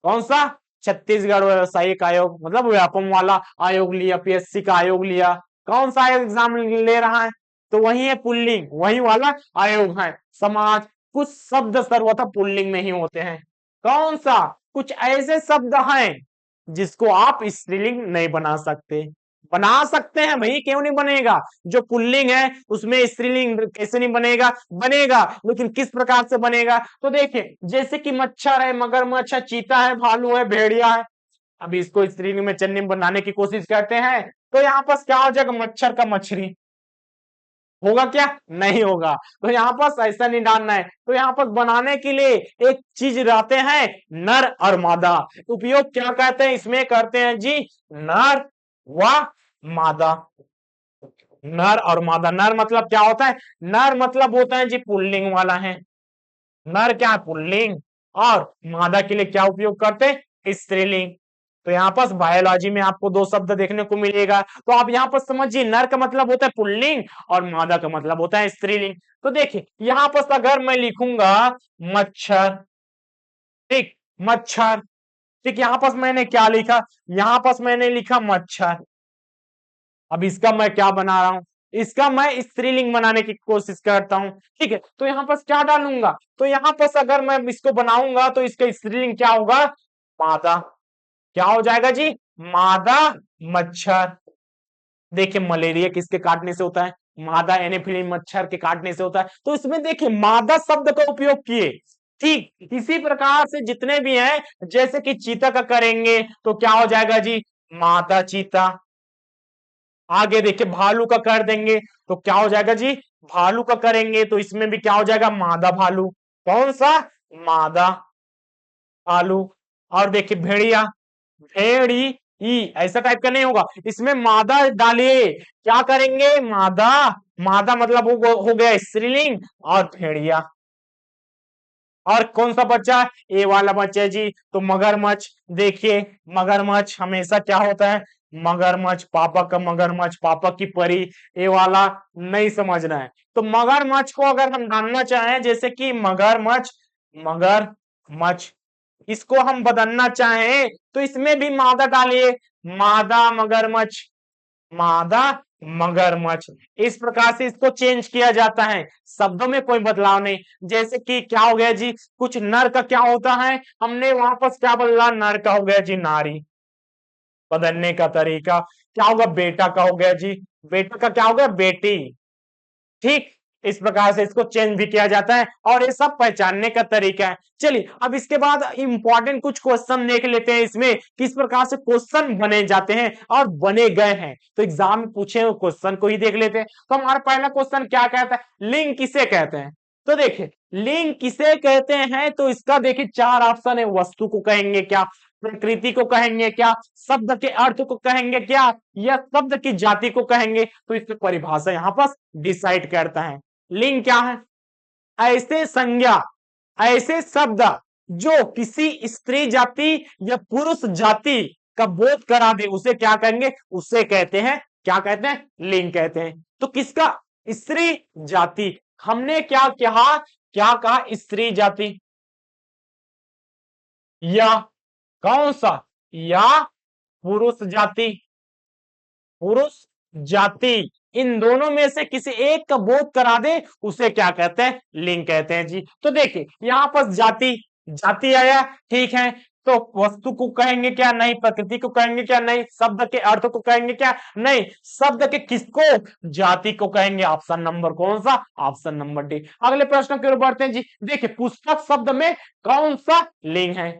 कौन सा, छत्तीसगढ़ व्यवसायिक आयोग, मतलब व्यापम वाला आयोग लिया, पीएससी का आयोग लिया, कौन सा आयोग एग्जाम ले रहा है, तो वही है पुल्लिंग, वही वाला आयोग है। समाज, कुछ शब्द सर्वथा पुल्लिंग में ही होते हैं, कौन सा, कुछ ऐसे शब्द हैं जिसको आप स्त्रीलिंग नहीं बना सकते। बना सकते हैं भाई, क्यों नहीं बनेगा, जो पुल्लिंग है उसमें स्त्रीलिंग कैसे नहीं बनेगा, बनेगा, लेकिन किस प्रकार से बनेगा। तो देखिए जैसे कि मच्छर है, मगरमच्छ है, चीता है, भालू है, भेड़िया है। अब इसको स्त्रीलिंग में चन्नी बनाने की कोशिश करते हैं, तो यहाँ पर क्या हो जाएगा, मच्छर का मछली होगा क्या, नहीं होगा। तो यहाँ पर ऐसा नहीं डालना है। तो यहाँ पर बनाने के लिए एक चीज रहते हैं, नर और मादा। उपयोग क्या कहते हैं इसमें, करते हैं जी नर व मादा। नर और मादा, नर मतलब क्या होता है, नर मतलब होता है जी पुल्लिंग वाला है, नर क्या है, पुल्लिंग, और मादा के लिए क्या उपयोग करते हैं, स्त्रीलिंग। तो यहाँ पर बायोलॉजी में आपको दो शब्द देखने को मिलेगा, तो आप यहाँ पर समझिए नर का मतलब होता है पुल्लिंग और मादा का मतलब होता है स्त्रीलिंग। तो देखिए यहाँ पर अगर मैं लिखूंगा मच्छर, ठीक, मच्छर, ठीक, यहाँ पर मैंने क्या लिखा, यहाँ पर मैंने लिखा मच्छर। अब इसका मैं क्या बना रहा हूं, इसका मैं स्त्रीलिंग बनाने की कोशिश करता हूं, ठीक है। तो यहाँ पर क्या डालूंगा, तो यहाँ पर अगर मैं इसको बनाऊंगा तो इसका स्त्रीलिंग क्या होगा, मादा, क्या हो जाएगा जी, मादा मच्छर। देखिए मलेरिया किसके काटने से होता है, मादा एनोफिलीन मच्छर के काटने से होता है। तो इसमें देखिए मादा शब्द का उपयोग किए, ठीक इसी प्रकार से जितने भी हैं, जैसे कि चीता का करेंगे तो क्या हो जाएगा जी, मादा चीता। आगे देखिए भालू का कर देंगे तो क्या हो जाएगा जी, भालू का करेंगे तो इसमें भी क्या हो जाएगा, मादा भालू, कौन सा, मादा भालू। और देखिए भेड़िया, भेड़ी ई, ऐसा टाइप का नहीं होगा, इसमें मादा डालिए। क्या करेंगे, मादा, मादा मतलब हो गया स्त्रीलिंग और भेड़िया। और कौन सा बच्चा, ए वाला बच्चा है जी, तो मगरमच्छ। देखिए मगरमच्छ हमेशा क्या होता है, मगरमच्छ, पापा का मगरमच्छ, पापा की परी, ए वाला नहीं समझना है। तो मगरमच्छ को अगर हम डालना चाहें, जैसे कि मगरमच्छ, मगरमच्छ, इसको हम बदलना चाहें तो इसमें भी मादा डालिए, मादा मगरमच्छ, मादा मगरमच्छ। इस प्रकार से इसको चेंज किया जाता है, शब्दों में कोई बदलाव नहीं। जैसे कि क्या हो गया जी, कुछ नर का क्या होता है, हमने वापस क्या बदला, नर का हो गया जी नारी। बदलने का तरीका क्या होगा, बेटा का हो गया जी, बेटा का क्या हो गया बेटी। ठीक, इस प्रकार से इसको चेंज भी किया जाता है और ये सब पहचानने का तरीका है। चलिए अब इसके बाद इंपॉर्टेंट कुछ क्वेश्चन देख लेते हैं इसमें, किस प्रकार से क्वेश्चन बने जाते हैं और बने गए हैं। तो एग्जाम में पूछे हुए क्वेश्चन को ही देख लेते हैं। तो हमारा पहला क्वेश्चन क्या कहता है, लिंग किसे कहते हैं। तो देखिए लिंग किसे कहते हैं, तो इसका देखिए चार ऑप्शन है, वस्तु को कहेंगे क्या, प्रकृति को कहेंगे क्या, शब्द के अर्थ को कहेंगे क्या, या शब्द की जाति को कहेंगे। तो इसकी परिभाषा यहाँ पर डिसाइड करता है। लिंग क्या है, ऐसे संज्ञा, ऐसे शब्द जो किसी स्त्री जाति या पुरुष जाति का बोध करा दे, उसे क्या कहेंगे, उसे कहते हैं, क्या कहते हैं, लिंग कहते हैं। तो किसका, स्त्री जाति, हमने क्या कहा, क्या कहा, स्त्री जाति, या कौन सा, या पुरुष जाति, पुरुष जाति, इन दोनों में से किसी एक का बोध करा दे उसे क्या कहते हैं, लिंग कहते हैं जी। तो देखिए यहां पर जाति, जाति आया, ठीक है, तो वस्तु को कहेंगे क्या, नहीं, प्रकृति को कहेंगे क्या, नहीं, शब्द के अर्थ को कहेंगे क्या, नहीं, शब्द के किसको, जाति को कहेंगे। ऑप्शन नंबर कौन सा, ऑप्शन नंबर डी। अगले प्रश्न की ओर बढ़ते हैं जी। देखिए पुस्तक शब्द में कौन सा लिंग है,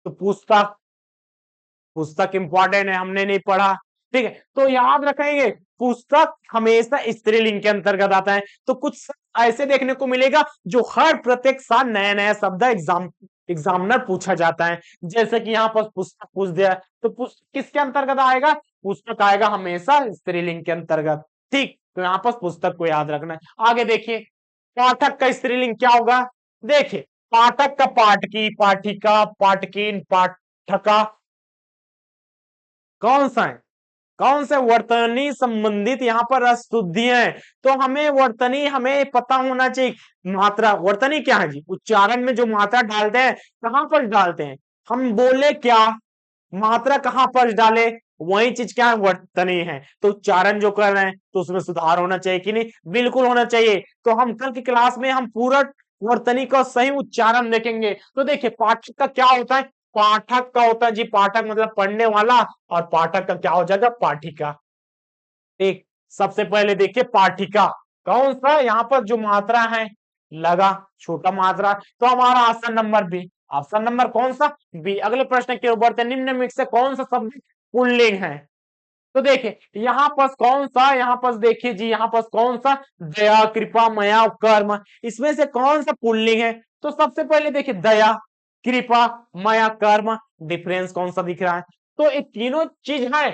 तो पुस्तक, पुस्तक इंपॉर्टेंट है, हमने नहीं पढ़ा, ठीक है, तो याद रखेंगे पुस्तक हमेशा स्त्रीलिंग के अंतर्गत आता है। तो कुछ ऐसे देखने को मिलेगा जो हर प्रत्येक साल नया नया शब्द एग्जामिनर पूछा जाता है। जैसे कि यहाँ पर पुस्तक पूछ दिया, तो पुस्तक किसके अंतर्गत आएगा, पुस्तक आएगा हमेशा स्त्रीलिंग के अंतर्गत। ठीक, तो यहाँ पर पुस्तक को याद रखना है। आगे देखिए पाठक का स्त्रीलिंग क्या होगा, देखिए पाठक का पाठकी, पाठिका, पाठकीन, पाठका, कौन सा है, कौन से वर्तनी संबंधित यहाँ पर अशुद्धि है। तो हमें वर्तनी हमें पता होना चाहिए, मात्रा, वर्तनी क्या है जी, उच्चारण में जो मात्रा डालते हैं कहां पर डालते हैं, हम बोले क्या, मात्रा कहां पर डाले, वही चीज क्या है, वर्तनी है। तो उच्चारण जो कर रहे हैं तो उसमें सुधार होना चाहिए कि नहीं, बिल्कुल होना चाहिए। तो हम कल की क्लास में हम पूरा वर्तनी का सही उच्चारण देखेंगे। तो देखिए पाठक का क्या होता है, पाठक का होता है जी, पाठक मतलब पढ़ने वाला, और पाठक का क्या हो जाएगा, पाठिका। ठीक, सबसे पहले देखिए पाठिका कौन सा, यहाँ पर जो मात्रा है लगा, छोटा मात्रा, तो हमारा option number B, option number कौन सा, बी। अगले प्रश्न की ओर बढ़ते हैं, निम्न में से कौन सा शब्द पुल्लिंग है। तो देखिए यहाँ पर कौन सा, यहाँ पर देखिए जी, यहाँ पर कौन सा, दया, कृपा, मया, कर्म, इसमें से कौन सा पुल्लिंग है। तो सबसे पहले देखिए दया, कृपा, मया, कर्म, डिफरेंस कौन सा दिख रहा है, तो ये तीनों चीज है,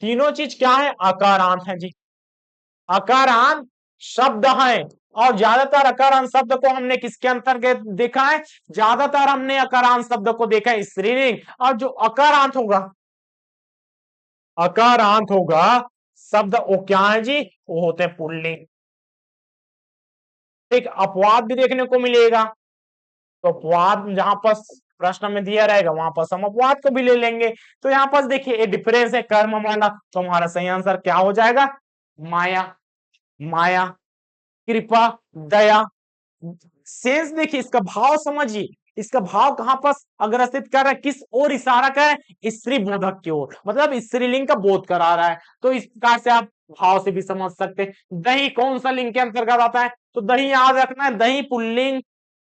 तीनों चीज क्या है, आकारांत है जी, आकारांत शब्द है। और ज्यादातर आकारांत शब्द को हमने किसके अंतर्गत देखा है, ज्यादातर हमने आकारांत शब्द को देखा है स्त्रीलिंग, और जो अकारांत होगा, अकारांत होगा शब्द, वो क्या है जी, वो होते हैं पुल्लिंग। एक अपवाद भी देखने को मिलेगा, तो अपवाद जहां पर प्रश्न में दिया रहेगा वहां पर हम अपवाद को भी ले लेंगे। तो यहाँ पर देखिए ये डिफरेंस है कर्म वाला, तो हमारा सही आंसर क्या हो जाएगा, माया, माया, कृपा, दया। सेंस देखिए, इसका भाव समझिए, इसका भाव कहां पर अग्रसित कर रहा है, किस ओर इशारा कर रहा है, स्त्री बोधक की ओर, मतलब स्त्रीलिंग का बोध करा रहा है। तो इस प्रकार से आप भाव से भी समझ सकते हैं। दही कौन सा लिंग के अंतर्गत आता है, तो दही याद रखना है, दही पुल्लिंग,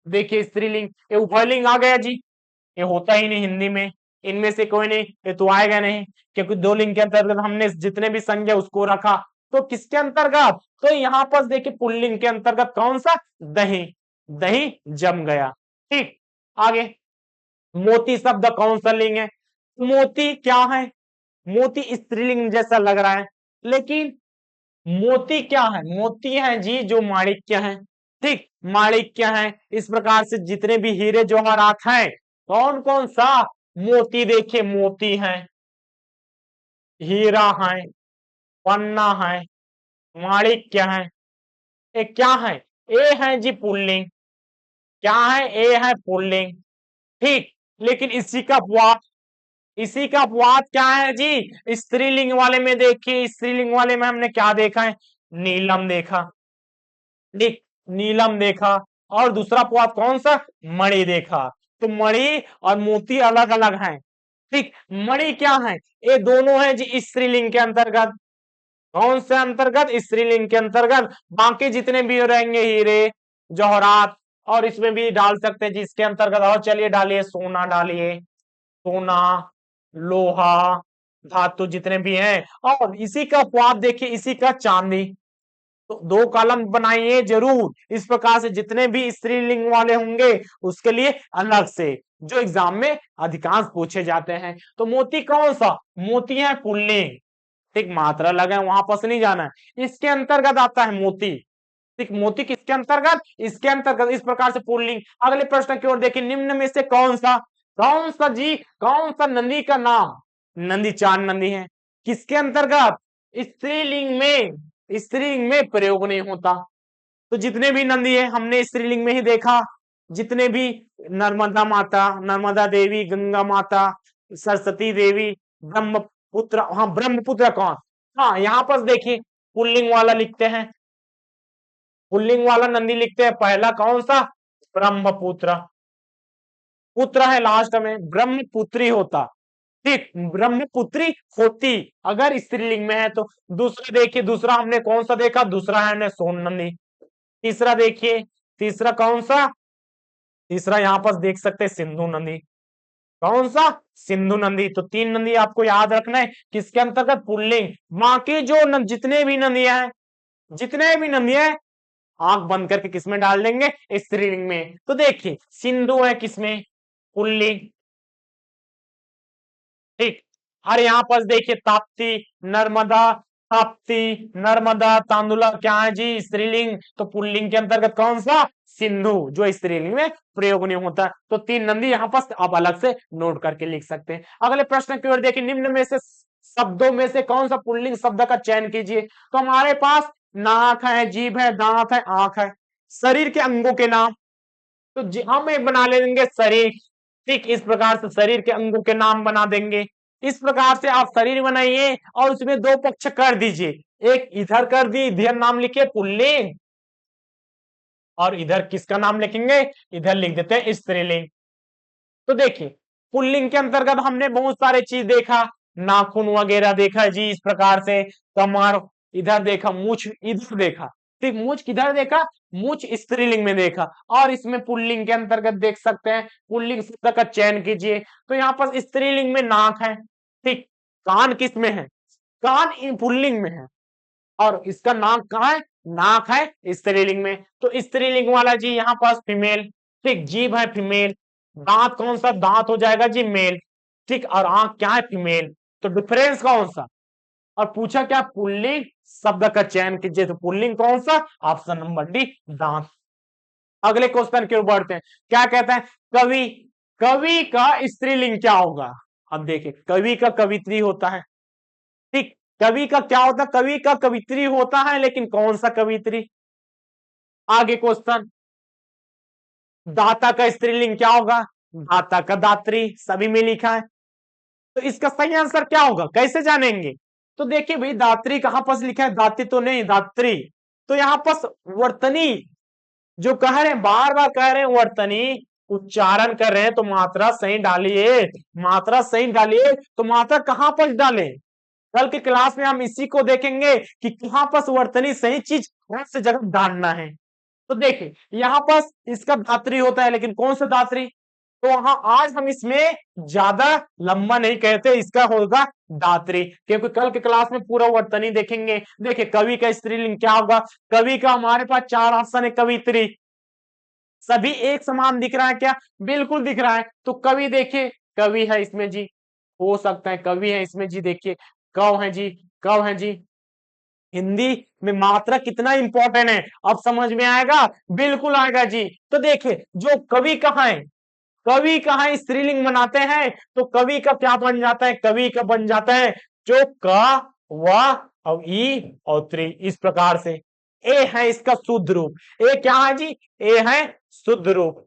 देखिए स्त्रीलिंग, ये उभयलिंग आ गया जी, ये होता ही नहीं हिंदी में, इनमें से कोई नहीं, ये तो आएगा नहीं, क्योंकि दो लिंग के अंतर्गत हमने जितने भी संज्ञा उसको रखा। तो किसके अंतर्गत, तो यहाँ पर देखिए पुल्लिंग के अंतर्गत कौन सा, दही, दही जम गया। ठीक, आगे मोती शब्द कौन सा लिंग है, मोती क्या है, मोती स्त्रीलिंग जैसा लग रहा है, लेकिन मोती क्या है? मोती है जी जो माणिक्य है, ठीक, माणिक्य है। इस प्रकार से जितने भी हीरे जवाहरात हैं, कौन कौन सा? मोती। देखिए मोती है, हीरा है, पन्ना है, माणिक्य है। ये क्या है? ए है जी पुल्लिंग। क्या है? ए है पुल्लिंग, ठीक। लेकिन इसी का अपवाद क्या है जी? स्त्रीलिंग वाले में देखिए, स्त्रीलिंग वाले में हमने क्या देखा है? नीलम देखा, ठीक, नीलम देखा। और दूसरा अपवाद कौन सा? मणि देखा। तो मणि और मोती अलग अलग हैं, ठीक। मणि क्या है? ये दोनों है जी स्त्रीलिंग के अंतर्गत। कौन से अंतर्गत? स्त्रीलिंग के अंतर्गत। बाकी जितने भी रहेंगे हीरे जवाहरात, और इसमें भी डाल सकते हैं जिसके अंतर्गत। और चलिए डालिए, सोना डालिए, सोना, लोहा, धातु जितने भी हैं। और इसी का अपवाद देखिए, इसी का चांदी। तो दो कॉलम बनाइए जरूर। इस प्रकार से जितने भी स्त्रीलिंग वाले होंगे उसके लिए अलग से, जो एग्जाम में अधिकांश पूछे जाते हैं। तो मोती कौन सा? मोती है पुल्लिंग, ठीक, मात्रा लगे वहां पास नहीं जाना है। इसके अंतर्गत आता है मोती, ठीक। मोती किसके अंतर्गत? इसके अंतर्गत। इस प्रकार से पुल्लिंग। अगले प्रश्न की ओर देखिए, निम्न में से कौन सा जी, कौन सा नदी का नाम? नदी, चार नदी है, किसके अंतर्गत? स्त्रीलिंग में। स्त्रीलिंग में प्रयोग नहीं होता। तो जितने भी नदी है हमने स्त्रीलिंग में ही देखा। जितने भी, नर्मदा माता, नर्मदा देवी, गंगा माता, सरस्वती देवी, ब्रह्मपुत्र। हाँ, ब्रह्मपुत्र कौन? हाँ, यहाँ पर देखिए पुल्लिंग वाला लिखते हैं, पुल्लिंग वाला नंदी लिखते हैं। पहला कौन सा? ब्रह्मपुत्र। पुत्र है लास्ट में, ब्रह्मपुत्री होता, ठीक, ब्रह्मपुत्री होती अगर स्त्रीलिंग में है तो। दूसरा देखिए, दूसरा हमने कौन सा देखा? दूसरा है हमने सोन नंदी। तीसरा देखिए, तीसरा कौन सा? तीसरा यहाँ पर देख सकते हैं सिंधु नदी। कौन सा? सिंधु नदी। तो तीन नदी आपको याद रखना है, किसके अंतर्गत? पुल्लिंग। बाकी जो जितने भी नदियां हैं, जितने भी नदियां हैं, आंख बंद करके किसमें डाल देंगे? स्त्रीलिंग में। तो देखिए सिंधु है किसमें? पुल्लिंग, ठीक। और यहाँ पर देखिए ताप्ती, नर्मदा, ताप्ती, नर्मदा, तांदुला क्या है जी? स्त्रीलिंग। तो पुल्लिंग के अंतर्गत कौन सा? सिंधु, जो स्त्रीलिंग में प्रयोग नहीं होता। तो तीन नदी यहाँ पर आप अलग से नोट करके लिख सकते हैं। अगले प्रश्न की ओर देखिए, निम्न में से शब्दों में से कौन सा पुल्लिंग शब्द का चयन कीजिए। तो हमारे पास नाक है, जीभ है, दांत है, आंख है, शरीर के अंगों के नाम। तो हम एक बना लेंगे शरीर, ठीक। इस प्रकार से शरीर के अंगों के नाम बना देंगे। इस प्रकार से आप शरीर बनाइए और उसमें दो पक्ष कर दीजिए। एक इधर कर दी, इधर नाम लिखिए पुल्लिंग, और इधर किसका नाम लिखेंगे? इधर लिख देते हैं स्त्रीलिंग। तो देखिए पुल्लिंग के अंतर्गत हमने बहुत सारे चीज देखा, नाखून वगैरह देखा जी, इस प्रकार से कमर, इधर देखा मूछ, इधर देखा, ठीक। मूछ किधर देखा? मूछ स्त्रीलिंग में देखा। और इसमें पुल्लिंग के अंतर्गत देख सकते हैं, पुल्लिंग शब्द का चयन कीजिए। तो यहाँ पर स्त्रीलिंग में नाक है, ठीक। कान किस में है? कान पुल्लिंग में है। और इसका नाक कहाँ है? नाक है स्त्रीलिंग में। तो स्त्रीलिंग वाला जी यहाँ पास फीमेल, ठीक। जीभ है फीमेल, दांत कौन सा? दांत हो जाएगा जी मेल, ठीक। और आंख क्या है? फीमेल। तो डिफरेंस कौन सा? और पूछा क्या? पुल्लिंग शब्द का चयन कीजिए। तो पुल्लिंग कौन सा? ऑप्शन नंबर डी, दांत। अगले क्वेश्चन की ओर बढ़ते हैं। क्या कहते हैं? कवि, कवि का स्त्रीलिंग क्या होगा? अब देखिए, कवि का कवित्री होता है, ठीक। कवि का क्या होता है? कवि का कवित्री होता है, लेकिन कौन सा कवित्री? आगे क्वेश्चन, दाता का स्त्रीलिंग क्या होगा? दाता का दात्री, सभी में लिखा है। तो इसका सही आंसर क्या होगा? कैसे जानेंगे? तो देखिए भाई, दात्री कहां पर लिखा है? दाती तो नहीं, दात्री। तो यहां पर वर्तनी जो कह रहे हैं, बार बार कह रहे हैं वर्तनी, उच्चारण कर रहे हैं, तो मात्रा सही डालिए, मात्रा सही डालिए। तो मात्रा कहां पर डालें? कल की क्लास में हम इसी को देखेंगे कि कहां पर वर्तनी सही चीज कौन सी जगह डालना है। तो देखिए यहाँ पर इसका धात्री होता है, लेकिन कौन सा धात्री? तो वहां आज हम इसमें ज्यादा लंबा नहीं कहते, इसका होगा दात्री, क्योंकि कल के क्लास में पूरा वर्तनी देखेंगे। देखिए कवि का स्त्रीलिंग क्या होगा? कवि का हमारे पास चार ऑप्शन है। कवित्री, सभी एक समान दिख रहा है क्या? बिल्कुल दिख रहा है। तो कवि देखिए, कवि है इसमें जी, हो सकता है कवि है इसमें जी, देखिए कव है जी, कव है जी। हिंदी में मात्रा कितना इंपॉर्टेंट है, अब समझ में आएगा? बिल्कुल आएगा जी। तो देखिए जो कवि कहाँ है, कवि कहाँ स्त्रीलिंग बनाते हैं, तो कवि का क्या बन जाता है, कवि का बन जाता है जो क व और ई और त्री, इस प्रकार से। ए है इसका शुद्ध रूप। ए क्या है जी? ए है शुद्ध रूप।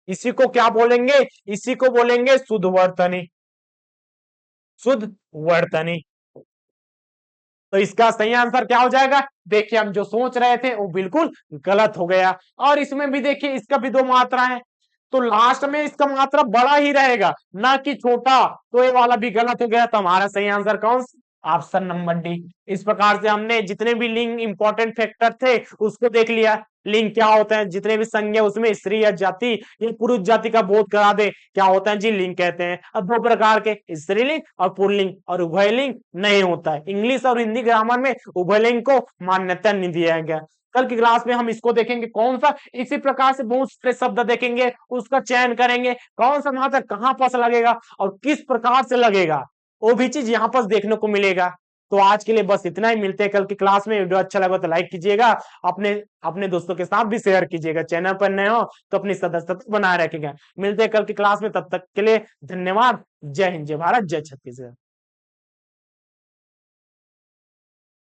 इसी को क्या बोलेंगे? इसी को बोलेंगे शुद्ध वर्तनी, शुद्ध वर्तनी। तो इसका सही आंसर क्या हो जाएगा? देखिए हम जो सोच रहे थे वो बिल्कुल गलत हो गया। और इसमें भी देखिए इसका भी दो मात्रा है, तो लास्ट में इसका मात्रा बड़ा ही रहेगा, ना कि छोटा। तो ये वाला भी गलत हो गया। तो हमारा सही आंसर कौन सा? Option number D. इस प्रकार से हमने जितने भी लिंग इंपॉर्टेंट फैक्टर थे उसको देख लिया। लिंग क्या होता है, जितने भी संज्ञा उसमें स्त्री या जाति या पुरुष जाति का बोध करा दे, क्या होता है जी? लिंग कहते हैं। अब दो प्रकार के, स्त्रीलिंग और पुल्लिंग, और उभयलिंग नहीं होता है। इंग्लिश और हिंदी ग्रामर में उभयलिंग को मान्यता नहीं दिया गया। कल की क्लास में हम इसको देखेंगे कौन सा, इसी प्रकार से बहुत से शब्द देखेंगे, उसका चयन करेंगे, कौन सा मात्रा कहां पर लगेगा और किस प्रकार से लगेगा, वो भी चीज यहाँ पर देखने को मिलेगा। तो आज के लिए बस इतना ही, मिलते हैं कल की क्लास में। वीडियो अच्छा लगा तो लाइक कीजिएगा, अपने अपने दोस्तों के साथ भी शेयर कीजिएगा। चैनल पर नए हो तो अपनी सदस्यता बनाए रखिएगा। मिलते हैं कल की क्लास में, तब तक के लिए धन्यवाद। जय हिंद, जय भारत, जय छत्तीसगढ़।